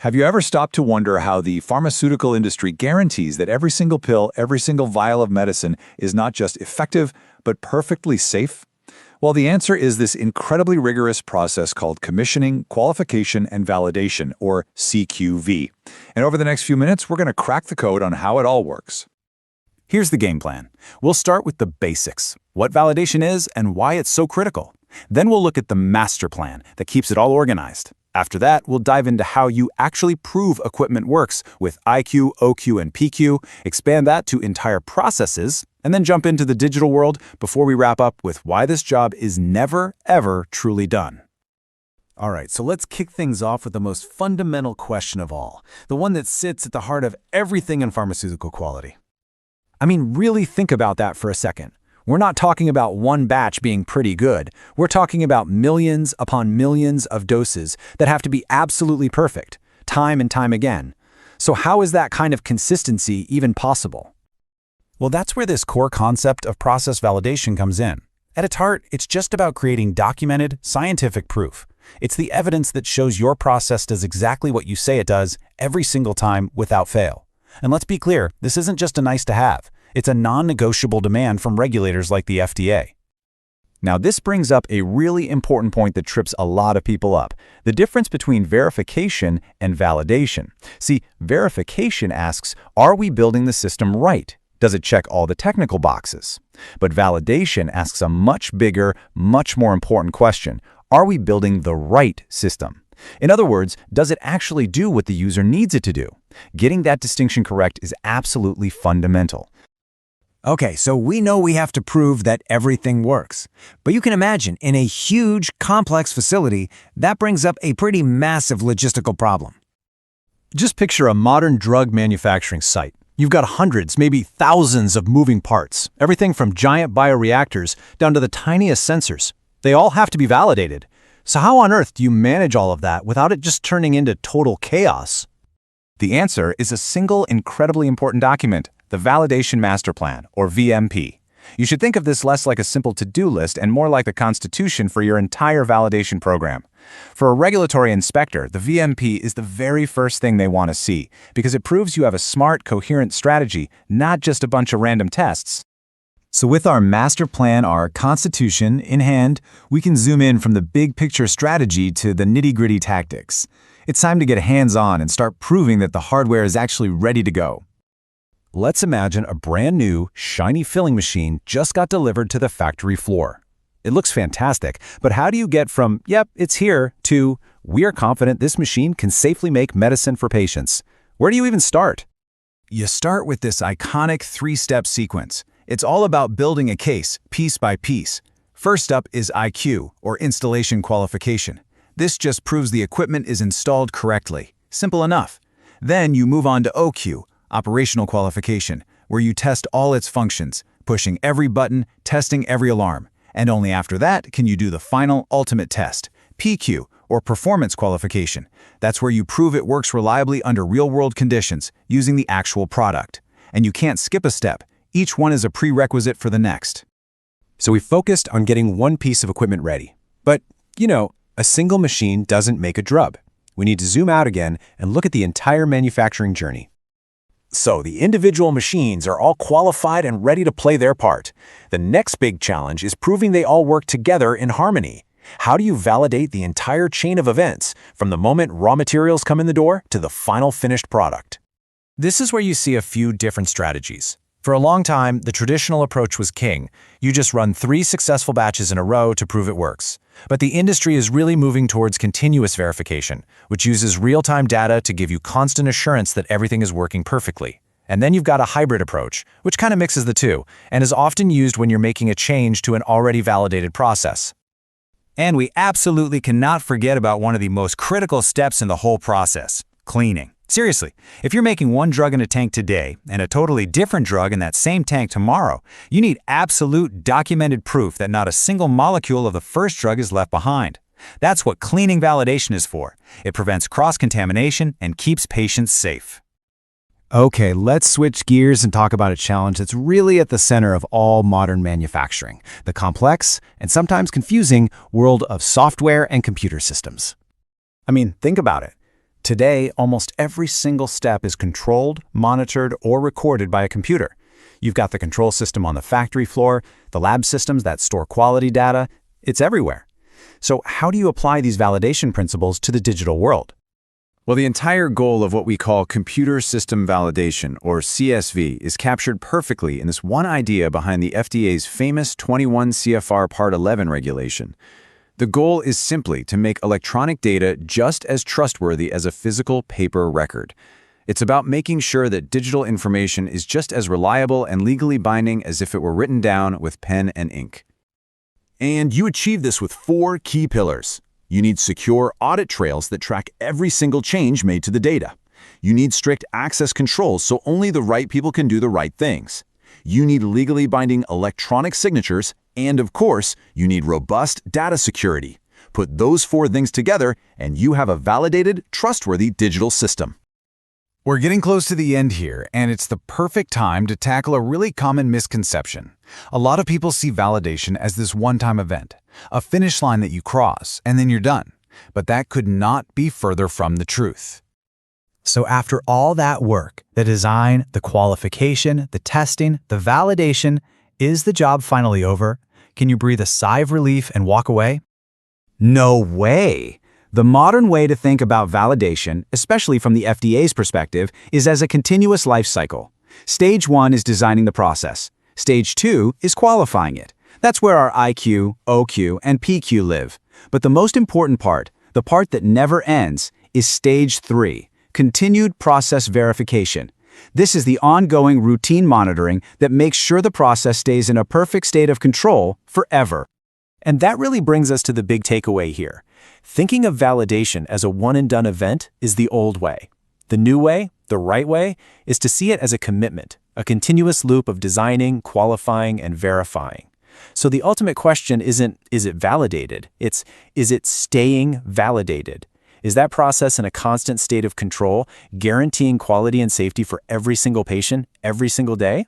Have you ever stopped to wonder how the pharmaceutical industry guarantees that every single pill, every single vial of medicine is not just effective, but perfectly safe? Well, the answer is this incredibly rigorous process called Commissioning, Qualification, and Validation, or CQV. And over the next few minutes, we're going to crack the code on how it all works. Here's the game plan. We'll start with the basics, what validation is and why it's so critical. Then we'll look at the master plan that keeps it all organized. After that, we'll dive into how you actually prove equipment works with IQ, OQ, and PQ, expand that to entire processes, and then jump into the digital world before we wrap up with why this job is never, ever truly done. All right, so let's kick things off with the most fundamental question of all, the one that sits at the heart of everything in pharmaceutical quality. I mean, really think about that for a second. We're not talking about one batch being pretty good. We're talking about millions upon millions of doses that have to be absolutely perfect, time and time again. So how is that kind of consistency even possible? Well, that's where this core concept of process validation comes in. At its heart, it's just about creating documented, scientific proof. It's the evidence that shows your process does exactly what you say it does every single time without fail. And let's be clear, this isn't just a nice to have. It's a non-negotiable demand from regulators like the FDA. Now, this brings up a really important point that trips a lot of people up, the difference between verification and validation. See, verification asks, are we building the system right? Does it check all the technical boxes? But validation asks a much bigger, much more important question. Are we building the right system? In other words, does it actually do what the user needs it to do? Getting that distinction correct is absolutely fundamental. Okay, so we know we have to prove that everything works. But you can imagine, in a huge, complex facility, that brings up a pretty massive logistical problem. Just picture a modern drug manufacturing site. You've got hundreds, maybe thousands of moving parts, everything from giant bioreactors down to the tiniest sensors. They all have to be validated. So how on earth do you manage all of that without it just turning into total chaos? The answer is a single incredibly important document, the Validation Master Plan, or VMP. You should think of this less like a simple to-do list and more like the constitution for your entire validation program. For a regulatory inspector, the VMP is the very first thing they want to see because it proves you have a smart, coherent strategy, not just a bunch of random tests. So with our master plan, our constitution in hand, we can zoom in from the big picture strategy to the nitty-gritty tactics. It's time to get hands-on and start proving that the hardware is actually ready to go. Let's imagine a brand new, shiny filling machine just got delivered to the factory floor. It looks fantastic, but how do you get from, yep, it's here, to, we are confident this machine can safely make medicine for patients? Where do you even start? You start with this iconic three-step sequence. It's all about building a case, piece by piece. First up is IQ, or Installation Qualification. This just proves the equipment is installed correctly. Simple enough. Then you move on to OQ, Operational Qualification, where you test all its functions, pushing every button, testing every alarm. And only after that can you do the final, ultimate test, PQ, or Performance Qualification. That's where you prove it works reliably under real-world conditions, using the actual product. And you can't skip a step. Each one is a prerequisite for the next. So we focused on getting one piece of equipment ready. But, a single machine doesn't make a drug. We need to zoom out again and look at the entire manufacturing journey. So the individual machines are all qualified and ready to play their part. The next big challenge is proving they all work together in harmony. How do you validate the entire chain of events, from the moment raw materials come in the door to the final finished product? This is where you see a few different strategies. For a long time, the traditional approach was king. You just run 3 successful batches in a row to prove it works. But the industry is really moving towards continuous verification, which uses real-time data to give you constant assurance that everything is working perfectly. And then you've got a hybrid approach, which kind of mixes the two, and is often used when you're making a change to an already validated process. And we absolutely cannot forget about one of the most critical steps in the whole process, cleaning. Seriously, if you're making one drug in a tank today and a totally different drug in that same tank tomorrow, you need absolute documented proof that not a single molecule of the first drug is left behind. That's what cleaning validation is for. It prevents cross-contamination and keeps patients safe. Okay, let's switch gears and talk about a challenge that's really at the center of all modern manufacturing, the complex and sometimes confusing world of software and computer systems. I mean, think about it. Today, almost every single step is controlled, monitored, or recorded by a computer. You've got the control system on the factory floor, the lab systems that store quality data. It's everywhere. So how do you apply these validation principles to the digital world? Well, the entire goal of what we call computer system validation, or CSV, is captured perfectly in this one idea behind the FDA's famous 21 CFR Part 11 regulation. The goal is simply to make electronic data just as trustworthy as a physical paper record. It's about making sure that digital information is just as reliable and legally binding as if it were written down with pen and ink. And you achieve this with 4 key pillars. You need secure audit trails that track every single change made to the data. You need strict access controls so only the right people can do the right things. You need legally binding electronic signatures, and of course, you need robust data security. Put those 4 things together, and you have a validated, trustworthy digital system. We're getting close to the end here, and it's the perfect time to tackle a really common misconception. A lot of people see validation as this one-time event, a finish line that you cross, and then you're done. But that could not be further from the truth. So after all that work, the design, the qualification, the testing, the validation, is the job finally over? Can you breathe a sigh of relief and walk away? No way! The modern way to think about validation, especially from the FDA's perspective, is as a continuous life cycle. Stage 1 is designing the process. Stage 2 is qualifying it. That's where our IQ, OQ, and PQ live. But the most important part, the part that never ends, is Stage 3, continued process verification. This is the ongoing routine monitoring that makes sure the process stays in a perfect state of control forever. And that really brings us to the big takeaway here. Thinking of validation as a one-and-done event is the old way. The new way, the right way, is to see it as a commitment, a continuous loop of designing, qualifying, and verifying. So the ultimate question isn't, is it validated? It's, is it staying validated? Is that process in a constant state of control, guaranteeing quality and safety for every single patient, every single day?